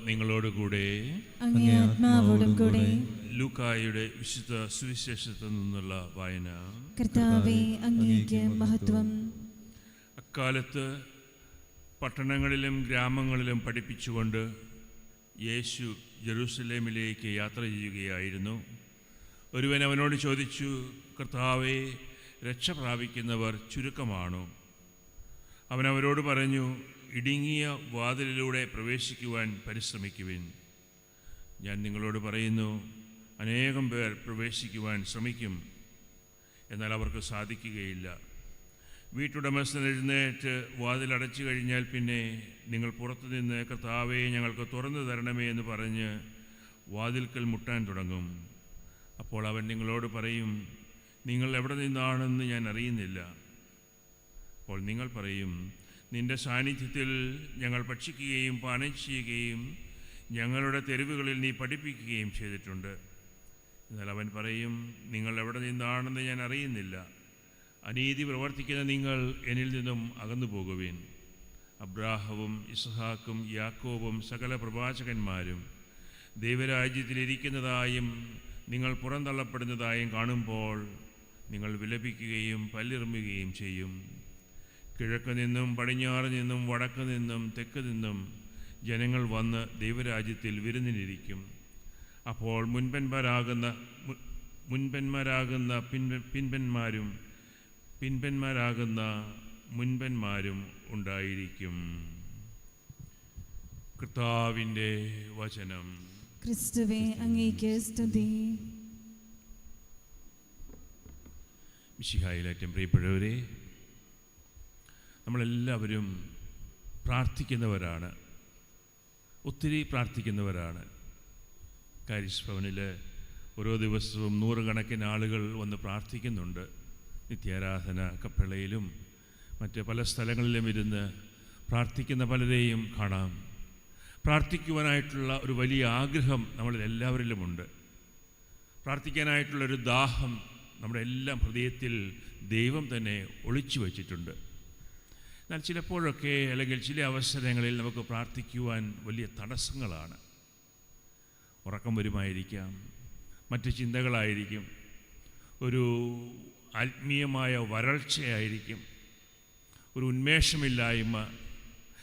നിങ്ങളോടുകൂടെ. അങ്ങേ ആത്മാവോടും കൂടെ. ലൂക്കായുടെ വിശുദ്ധ സുവിശേഷത്തിൽ നിന്നുള്ള വായന. കർത്താവേ, അങ്ങേക്ക് മഹത്വം. അക്കാലത്ത് പട്ടണങ്ങളിലും ഗ്രാമങ്ങളിലും പഠിപ്പിച്ചുകൊണ്ട് യേശു ജെറൂസലേമിലേക്ക് യാത്ര ചെയ്യുകയായിരുന്നു. ഒരുവൻ അവനോട് ചോദിച്ചു, കർത്താവേ, രക്ഷ പ്രാപിക്കുന്നവർ ചുരുക്കമാണോ? അവൻ അവരോട് പറഞ്ഞു, ഇടുങ്ങിയ വാതിലിലൂടെ പ്രവേശിക്കുവാൻ പരിശ്രമിക്കുവിൻ. ഞാൻ നിങ്ങളോട് പറയുന്നു, അനേകം പേർ പ്രവേശിക്കുവാൻ ശ്രമിക്കും, എന്നാൽ അവർക്ക് സാധിക്കുകയില്ല. വീട്ടുടമസ്ഥൻ എഴുന്നേറ്റ് വാതിലടച്ചു കഴിഞ്ഞാൽ പിന്നെ നിങ്ങൾ പുറത്തുനിന്ന്, കർത്താവേ, ഞങ്ങൾക്ക് തുറന്നു തരണമേ എന്ന് പറഞ്ഞ് വാതിൽക്കൽ മുട്ടാൻ തുടങ്ങും. അപ്പോൾ അവൻ നിങ്ങളോട് പറയും, നിങ്ങൾ എവിടെ നിന്നാണെന്ന് ഞാൻ അറിയുന്നില്ല. അപ്പോൾ നിങ്ങൾ പറയും, നിന്റെ സാന്നിധ്യത്തിൽ ഞങ്ങൾ ഭക്ഷിക്കുകയും പാനം ചെയ്യുകയും ഞങ്ങളുടെ തെരുവുകളിൽ നീ പഠിപ്പിക്കുകയും ചെയ്തിട്ടുണ്ട്. എന്നാൽ അവൻ പറയും, നിങ്ങൾ എവിടെ നിന്നാണെന്ന് ഞാൻ അറിയുന്നില്ല. അനീതി പ്രവർത്തിക്കുന്ന നിങ്ങൾ എന്നിൽ നിന്നും അകന്നു പോകുവിൻ. അബ്രാഹവും ഇസ്ഹാക്കും യാക്കോബും സകല പ്രവാചകന്മാരും ദൈവരാജ്യത്തിലിരിക്കുന്നതായും നിങ്ങൾ പുറന്തള്ളപ്പെടുന്നതായും കാണുമ്പോൾ നിങ്ങൾ വിലപിക്കുകയും പല്ലിറുമ്പുകയും ചെയ്യും. കിഴക്ക് നിന്നും പടിഞ്ഞാറ് നിന്നും വടക്ക് നിന്നും തെക്ക് നിന്നും ജനങ്ങൾ വന്ന് ദൈവരാജ്യത്തിൽ വിരുന്നിനിരിക്കും. അപ്പോൾ മുൻപന്മാരാകുന്ന പിൻപന്മാരാകുന്ന മുൻപന്മാരും ഉണ്ടായിരിക്കും. കർത്താവിൻ്റെ വചനം. ക്രിസ്തുവേ, അങ്ങേക്ക് സ്തുതി. മിശിഹായിലേറ്റവും പ്രിയപ്പെട്ടവരെ, നമ്മളെല്ലാവരും പ്രാർത്ഥിക്കുന്നവരാണ്, ഒത്തിരി പ്രാർത്ഥിക്കുന്നവരാണ്. കാരിസ് ഭവനിൽ ഓരോ ദിവസവും നൂറുകണക്കിന് ആളുകൾ വന്ന് പ്രാർത്ഥിക്കുന്നുണ്ട്. നിത്യാരാധന കപ്പളയിലും മറ്റ് പല സ്ഥലങ്ങളിലും ഇരുന്ന് പ്രാർത്ഥിക്കുന്ന പലരെയും കാണാം. പ്രാർത്ഥിക്കുവാനായിട്ടുള്ള ഒരു വലിയ ആഗ്രഹം നമ്മളിൽ എല്ലാവരിലുമുണ്ട്. പ്രാർത്ഥിക്കാനായിട്ടുള്ളൊരു ദാഹം നമ്മുടെ എല്ലാം ഹൃദയത്തിൽ ദൈവം തന്നെ ഒളിച്ചു വച്ചിട്ടുണ്ട്. എന്നാൽ ചിലപ്പോഴൊക്കെ, അല്ലെങ്കിൽ ചില അവസരങ്ങളിൽ നമുക്ക് പ്രാർത്ഥിക്കുവാൻ വലിയ തടസ്സങ്ങളാണ്. ഉറക്കം വരുമായിരിക്കാം, മറ്റ് ചിന്തകളായിരിക്കും, ഒരു ആത്മീയമായ വരൾച്ചയായിരിക്കും, ഒരു ഉന്മേഷമില്ലായ്മ,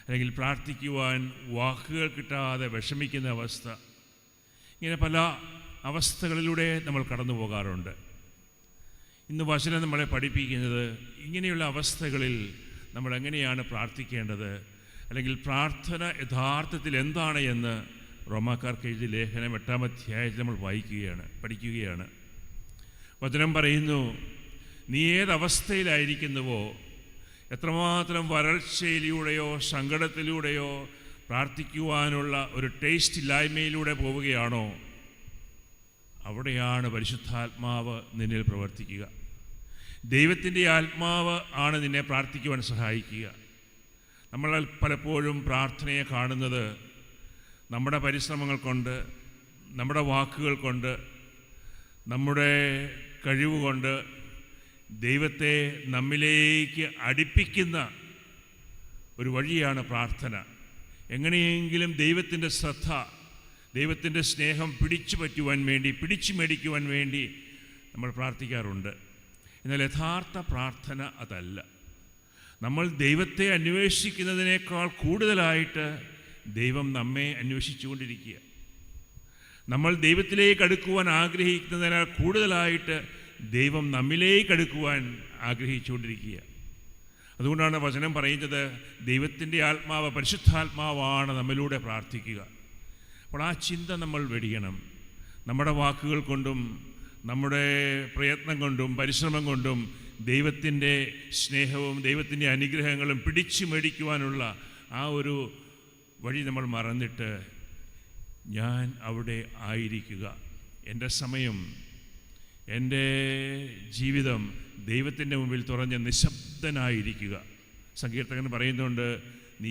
അല്ലെങ്കിൽ പ്രാർത്ഥിക്കുവാൻ വാക്കുകൾ കിട്ടാതെ വിഷമിക്കുന്ന അവസ്ഥ. ഇങ്ങനെ പല അവസ്ഥകളിലൂടെ നമ്മൾ കടന്നു പോകാറുണ്ട്. ഇന്ന് വചനം നമ്മളെ പഠിപ്പിക്കുന്നത് ഇങ്ങനെയുള്ള അവസ്ഥകളിൽ നമ്മൾ എങ്ങനെയാണ് പ്രാർത്ഥിക്കേണ്ടത്, അല്ലെങ്കിൽ പ്രാർത്ഥന യഥാർത്ഥത്തിൽ എന്താണ് എന്ന് റോമാക്കാർക്ക് എഴുതിയ ലേഖനം 8-ാം അധ്യായത്തിൽ നമ്മൾ പഠിക്കുകയാണ്. വചനം പറയുന്നു, നീ ഏതവസ്ഥയിലായിരിക്കുന്നുവോ, എത്രമാത്രം വരൾച്ചയിലൂടെയോ സങ്കടത്തിലൂടെയോ പ്രാർത്ഥിക്കുവാനുള്ള ഒരു ടേസ്റ്റ് ഇല്ലായ്മയിലൂടെ പോവുകയാണോ, അവിടെയാണ് പരിശുദ്ധാത്മാവ് നിന്നിൽ പ്രവർത്തിക്കുക. ദൈവത്തിൻ്റെ ആത്മാവ് ആണ് നിന്നെ പ്രാർത്ഥിക്കുവാൻ സഹായിക്കുക. നമ്മൾ പലപ്പോഴും പ്രാർത്ഥനയെ കാണുന്നത് നമ്മുടെ പരിശ്രമങ്ങൾ കൊണ്ട്, നമ്മുടെ വാക്കുകൾ കൊണ്ട്, നമ്മുടെ കഴിവുകൊണ്ട് ദൈവത്തെ നമ്മിലേക്ക് അടുപ്പിക്കുന്ന ഒരു വഴിയാണ് പ്രാർത്ഥന. എങ്ങനെയെങ്കിലും ദൈവത്തിൻ്റെ ശ്രദ്ധ, ദൈവത്തിൻ്റെ സ്നേഹം പിടിച്ചു മേടിക്കുവാൻ വേണ്ടി നമ്മൾ പ്രാർത്ഥിക്കാറുണ്ട്. എന്നാൽ യഥാർത്ഥ പ്രാർത്ഥന അതല്ല. നമ്മൾ ദൈവത്തെ അന്വേഷിക്കുന്നതിനേക്കാൾ കൂടുതലായിട്ട് ദൈവം നമ്മെ അന്വേഷിച്ചുകൊണ്ടിരിക്കുക. നമ്മൾ ദൈവത്തിലേക്ക് അടുക്കുവാൻ ആഗ്രഹിക്കുന്നതിനാൽ കൂടുതലായിട്ട് ദൈവം നമ്മിലേക്ക് അടുക്കുവാൻ ആഗ്രഹിച്ചുകൊണ്ടിരിക്കുക. അതുകൊണ്ടാണ് വചനം പറയുന്നത്, ദൈവത്തിൻ്റെ ആത്മാവ്, പരിശുദ്ധാത്മാവാണ് നമ്മിലൂടെ പ്രാർത്ഥിക്കുക. അപ്പോൾ ആ ചിന്ത നമ്മൾ വെടിയണം. നമ്മുടെ വാക്കുകൾ കൊണ്ടും നമ്മുടെ പ്രയത്നം കൊണ്ടും പരിശ്രമം കൊണ്ടും ദൈവത്തിൻ്റെ സ്നേഹവും ദൈവത്തിൻ്റെ അനുഗ്രഹങ്ങളും പിടിച്ചു മേടിക്കുവാനുള്ള ആ ഒരു വഴി നമ്മൾ മറന്നിട്ട്, ഞാൻ അവിടെ ആയിരിക്കുക, എൻ്റെ സമയം, എൻ്റെ ജീവിതം ദൈവത്തിൻ്റെ മുമ്പിൽ തുറഞ്ഞ് നിശബ്ദനായിരിക്കുക. സങ്കീർത്തകൻ പറയുന്നുണ്ട്, നീ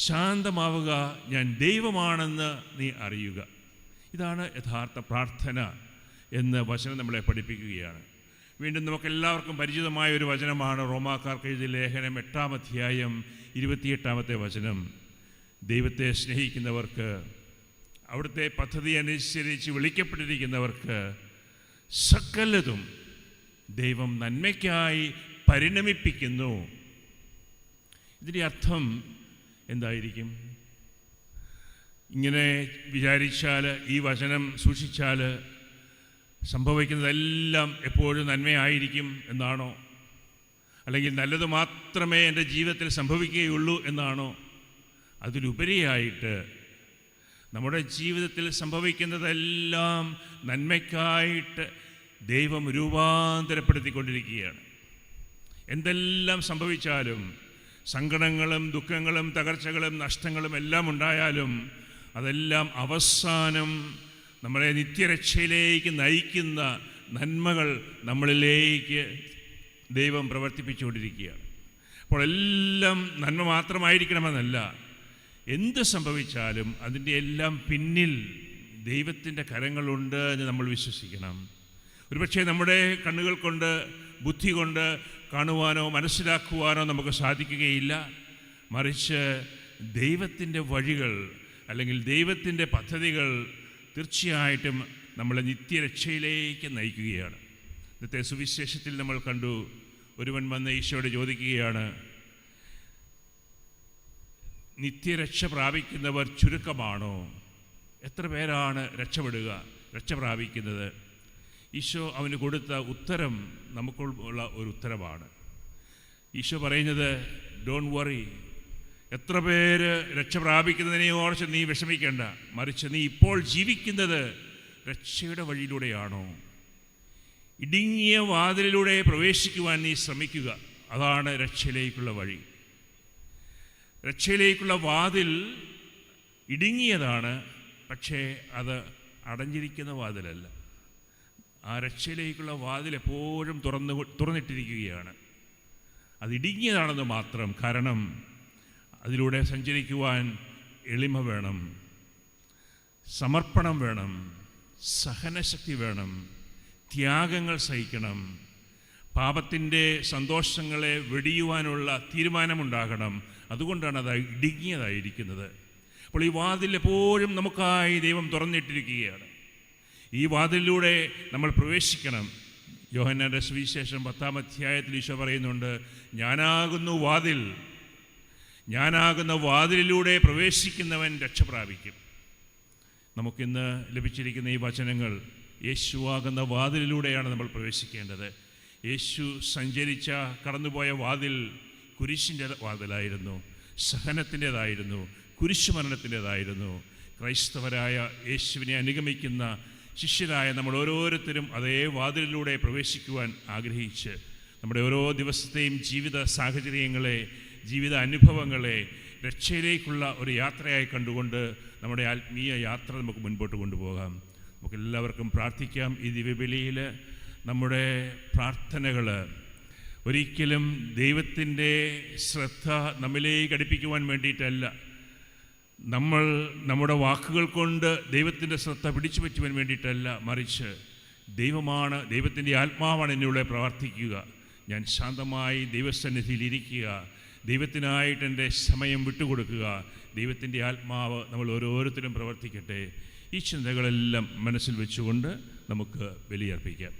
ശാന്തമാവുക, ഞാൻ ദൈവമാണെന്ന് നീ അറിയുക. ഇതാണ് യഥാർത്ഥ പ്രാർത്ഥന എന്ന് വചനം നമ്മളെ പഠിപ്പിക്കുകയാണ്. വീണ്ടും നമുക്കെല്ലാവർക്കും പരിചിതമായ ഒരു വചനമാണ് റോമാക്കാർക്ക് എഴുതിയ ലേഖനം 8-ാം അധ്യായം 28-ാമത്തെ വചനം. ദൈവത്തെ സ്നേഹിക്കുന്നവർക്ക്, അവിടുത്തെ പദ്ധതി അനുസരിച്ച് വിളിക്കപ്പെട്ടിരിക്കുന്നവർക്ക് സകലതും ദൈവം നന്മയ്ക്കായി പരിണമിപ്പിക്കുന്നു. ഇതിൻ്റെ അർത്ഥം എന്തായിരിക്കും? ഇങ്ങനെ വിചാരിച്ചാൽ, ഈ വചനം സൂക്ഷിച്ചാൽ സംഭവിക്കുന്നതെല്ലാം എപ്പോഴും നന്മയായിരിക്കും എന്നാണോ? അല്ലെങ്കിൽ നല്ലത് മാത്രമേ എൻ്റെ ജീവിതത്തിൽ സംഭവിക്കുകയുള്ളൂ എന്നാണോ? അതിലുപരിയായിട്ട് നമ്മുടെ ജീവിതത്തിൽ സംഭവിക്കുന്നതെല്ലാം നന്മയ്ക്കായിട്ട് ദൈവം രൂപാന്തരപ്പെടുത്തിക്കൊണ്ടിരിക്കുകയാണ്. എന്തെല്ലാം സംഭവിച്ചാലും, സങ്കടങ്ങളും ദുഃഖങ്ങളും തകർച്ചകളും നഷ്ടങ്ങളും എല്ലാം ഉണ്ടായാലും, അതെല്ലാം അവസാനം നമ്മളെ നിത്യരക്ഷയിലേക്ക് നയിക്കുന്ന നന്മകൾ നമ്മളിലേക്ക് ദൈവം പ്രവർത്തിപ്പിച്ചുകൊണ്ടിരിക്കുകയാണ്. അപ്പോൾ എല്ലാം നന്മ മാത്രമായിരിക്കണമെന്നല്ല, എന്ത് സംഭവിച്ചാലും അതിൻ്റെ എല്ലാം പിന്നിൽ ദൈവത്തിൻ്റെ കരങ്ങളുണ്ട് എന്ന് നമ്മൾ വിശ്വസിക്കണം. ഒരുപക്ഷെ നമ്മുടെ കണ്ണുകൾ കൊണ്ട്, ബുദ്ധി കൊണ്ട് കാണുവാനോ മനസ്സിലാക്കുവാനോ നമുക്ക് സാധിക്കുകയില്ല. മറിച്ച് ദൈവത്തിൻ്റെ വഴികൾ അല്ലെങ്കിൽ ദൈവത്തിൻ്റെ പദ്ധതികൾ തീർച്ചയായിട്ടും നമ്മളെ നിത്യരക്ഷയിലേക്ക് നയിക്കുകയാണ്. ഇന്നത്തെ സുവിശേഷത്തിൽ നമ്മൾ കണ്ടു, ഒരുവൻ വന്ന് ഈശോയോട് ചോദിക്കുകയാണ്, നിത്യരക്ഷ പ്രാപിക്കുന്നവർ ചുരുക്കമാണോ? എത്ര പേരാണ് രക്ഷ പ്രാപിക്കുന്നത്? ഈശോ അവന് കൊടുത്ത ഉത്തരം നമുക്കുള്ള ഒരു ഉത്തരമാണ്. ഈശോ പറയുന്നത്, ഡോണ്ട് വറി, എത്ര പേര് രക്ഷ പ്രാപിക്കുന്നതിനെ ഓർച്ച് നീ വിഷമിക്കേണ്ട, മറിച്ച് നീ ഇപ്പോൾ ജീവിക്കുന്നത് രക്ഷയുടെ വഴിയിലൂടെയാണോ? ഇടുങ്ങിയ വാതിലിലൂടെ പ്രവേശിക്കുവാൻ നീ ശ്രമിക്കുക. അതാണ് രക്ഷയിലേക്കുള്ള വഴി. രക്ഷയിലേക്കുള്ള വാതിൽ ഇടുങ്ങിയതാണ്, പക്ഷേ അത് അടഞ്ഞിരിക്കുന്ന വാതിലല്ല. ആ രക്ഷയിലേക്കുള്ള വാതിൽ എപ്പോഴും തുറന്നിട്ടിരിക്കുകയാണ്. അത് ഇടുങ്ങിയതാണെന്ന് മാത്രം. കാരണം അതിലൂടെ സഞ്ചരിക്കുവാൻ എളിമ വേണം, സമർപ്പണം വേണം, സഹനശക്തി വേണം, ത്യാഗങ്ങൾ സഹിക്കണം, പാപത്തിൻ്റെ സന്തോഷങ്ങളെ വെടിയുവാനുള്ള തീരുമാനമുണ്ടാകണം. അതുകൊണ്ടാണ് അത് ഇടുങ്ങിയതായിരിക്കുന്നത്. അപ്പോൾ ഈ വാതിൽ എപ്പോഴും നമുക്കായി ദൈവം തുറന്നിട്ടിരിക്കുകയാണ്. ഈ വാതിലിലൂടെ നമ്മൾ പ്രവേശിക്കണം. യോഹന്നാന്റെ സുവിശേഷം 10-ാം അധ്യായത്തിൽ ഈശോ പറയുന്നുണ്ട്, ഞാനാകുന്നു വാതിൽ, ഞാനാകുന്ന വാതിലിലൂടെ പ്രവേശിക്കുന്നവൻ രക്ഷ പ്രാപിക്കും. നമുക്കിന്ന് ലഭിച്ചിരിക്കുന്ന ഈ വചനങ്ങൾ, യേശുവാകുന്ന വാതിലിലൂടെയാണ് നമ്മൾ പ്രവേശിക്കേണ്ടത്. യേശു സഞ്ചരിച്ച കടന്നുപോയ വാതിൽ കുരിശിൻ്റെ വാതിലായിരുന്നു, സഹനത്തിൻ്റെതായിരുന്നു, കുരിശുമരണത്തിൻ്റെതായിരുന്നു. ക്രൈസ്തവരായ യേശുവിനെ അനുഗമിക്കുന്ന ശിഷ്യരായ നമ്മൾ ഓരോരുത്തരും അതേ വാതിലിലൂടെ പ്രവേശിക്കുവാൻ ആഗ്രഹിച്ച് നമ്മുടെ ഓരോ ദിവസത്തെയും ജീവിത സാഹചര്യങ്ങളെ, ജീവിത അനുഭവങ്ങളെ രക്ഷയിലേക്കുള്ള ഒരു യാത്രയായി കണ്ടുകൊണ്ട് നമ്മുടെ ആത്മീയ യാത്ര നമുക്ക് മുൻപോട്ട് കൊണ്ടുപോകാം. നമുക്കെല്ലാവർക്കും പ്രാർത്ഥിക്കാം. ഈ ദിവ്യബലിയിൽ നമ്മുടെ പ്രാർത്ഥനകൾ ഒരിക്കലും ദൈവത്തിൻ്റെ ശ്രദ്ധ നമ്മിലേക്ക് അടുപ്പിക്കുവാൻ വേണ്ടിയിട്ടല്ല, നമ്മൾ നമ്മുടെ വാക്കുകൾ കൊണ്ട് ദൈവത്തിൻ്റെ ശ്രദ്ധ പിടിച്ചു പറ്റുവാൻ വേണ്ടിയിട്ടല്ല, മറിച്ച് ദൈവമാണ്, ദൈവത്തിൻ്റെ ആത്മാവാണ് എന്നിലൂടെ പ്രവർത്തിക്കുക. ഞാൻ ശാന്തമായി ദൈവസന്നിധിയിൽ ഇരിക്കുക, ദൈവത്തിനായിട്ട് എൻ്റെ സമയം വിട്ടുകൊടുക്കുക. ദൈവത്തിൻ്റെ ആത്മാവ് നമ്മൾ ഓരോരുത്തരും പ്രവർത്തിക്കട്ടെ. ഈ ചിന്തകളെല്ലാം മനസ്സിൽ വെച്ചുകൊണ്ട് നമുക്ക് ബലിയർപ്പിക്കാം.